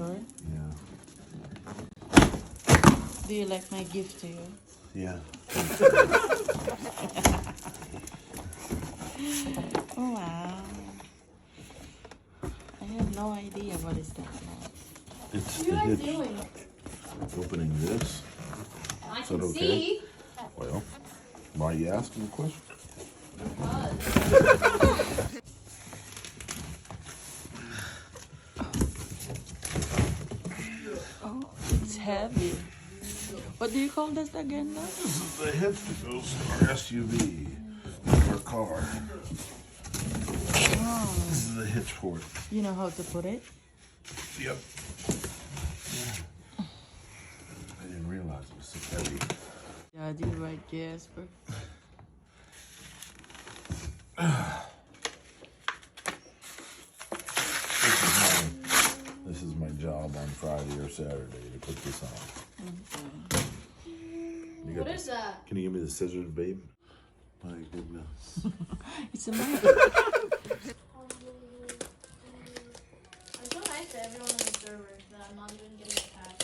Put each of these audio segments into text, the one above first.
store. Yeah. Do you like my gift to you? Yeah. Oh wow. I have no idea what is that about. It's What the are you hitch. guys doing? Opening this. I Is can that okay? see. Well, why are you asking a question? Oh, it's heavy. What do you call this again, though? This is the hitch that goes in our SUV, our car. Oh, This is the hitch for it. you know how to put it? Yep. I didn't realize it was so heavy. Yeah, do you right, Jasper? This is my job on Friday or Saturday to put this on. You got What is that? Can you give me the scissors, babe? My goodness. It's a mic. I'm so nice to everyone on the server that I'm not even getting attacked.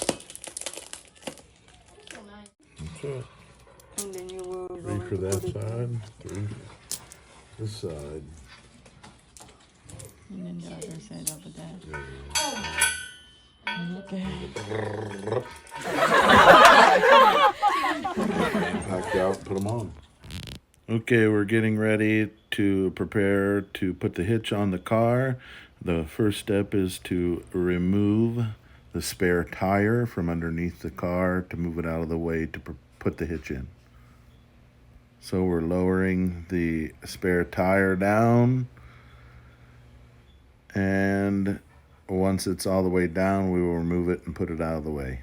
That's so nice. That's right. And then you will go 3 for and that put it on. side, 3 for this side. And then the other side over there. Oh Okay. Packed out, put them on. Okay, we're getting ready to prepare to put the hitch on the car. The first step is to remove the spare tire from underneath the car to move it out of the way to put the hitch in. So we're lowering the spare tire down, and once it's all the way down, we will remove it and put it out of the way.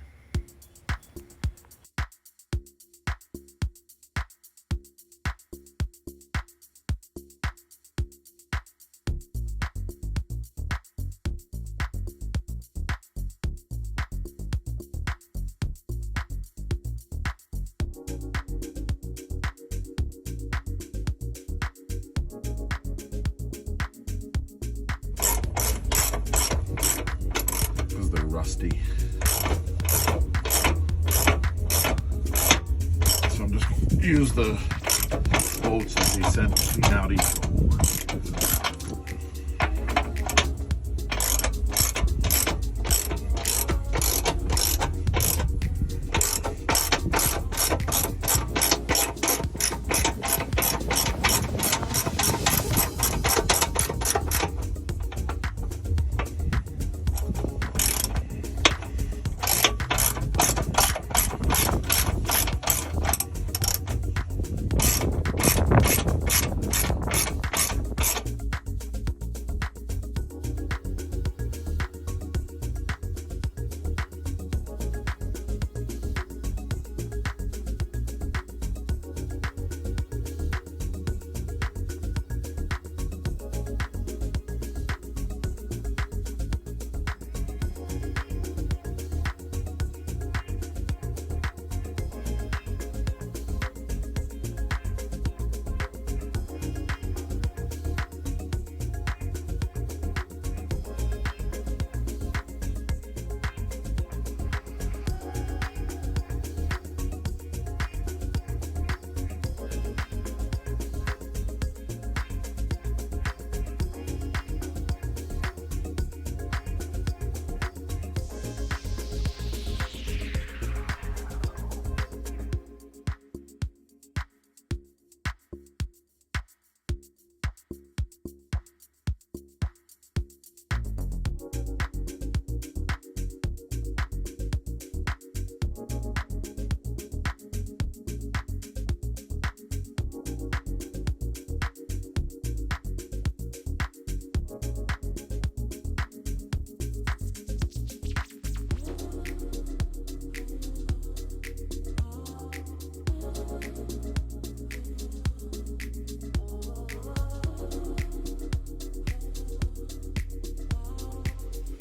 Because they're rusty. So I'm just going to use the bolts that they sent to clean out each hole.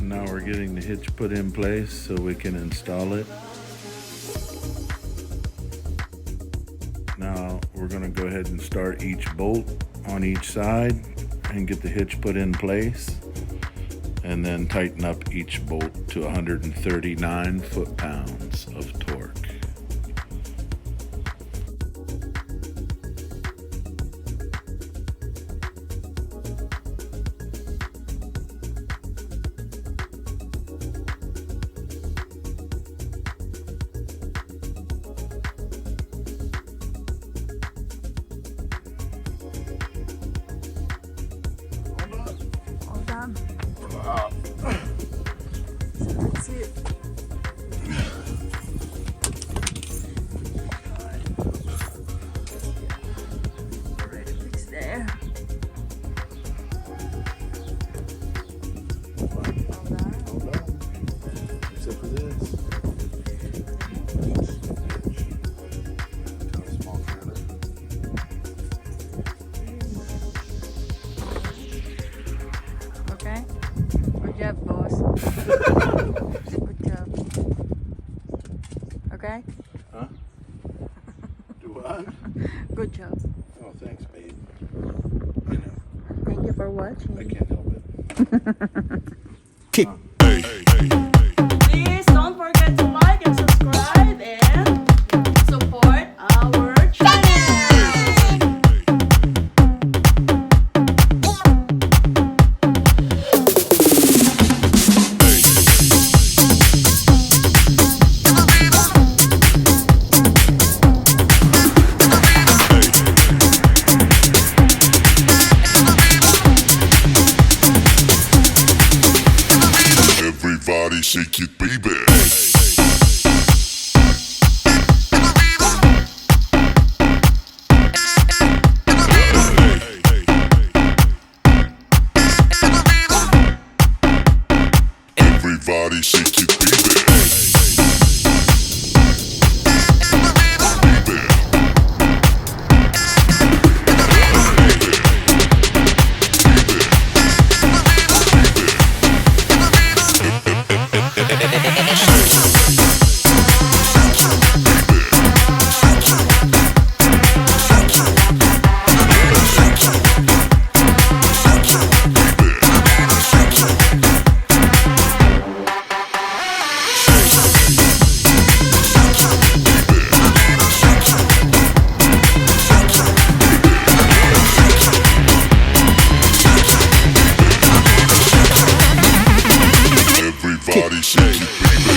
Now we're getting the hitch put in place so we can install it. Now we're going to go ahead and start each bolt on each side and get the hitch put in place. and then tighten up each bolt to 139 foot-pounds of torque. All done. So that's it. Already fixed there. All done. Except for this. Got a small trailer. Okay. Good job, boss. Good job. Okay. Huh? Do what? Good job. Oh, thanks, babe. You know, Thank you for watching. I can't help it. Kick. Please don't forget to like and subscribe and support our channel. Everybody shake it, baby. Everybody shake it, baby. Everybody shake it, baby.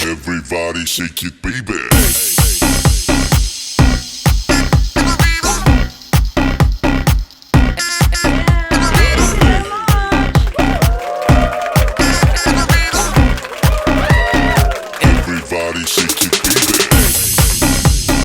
Everybody shake it, baby.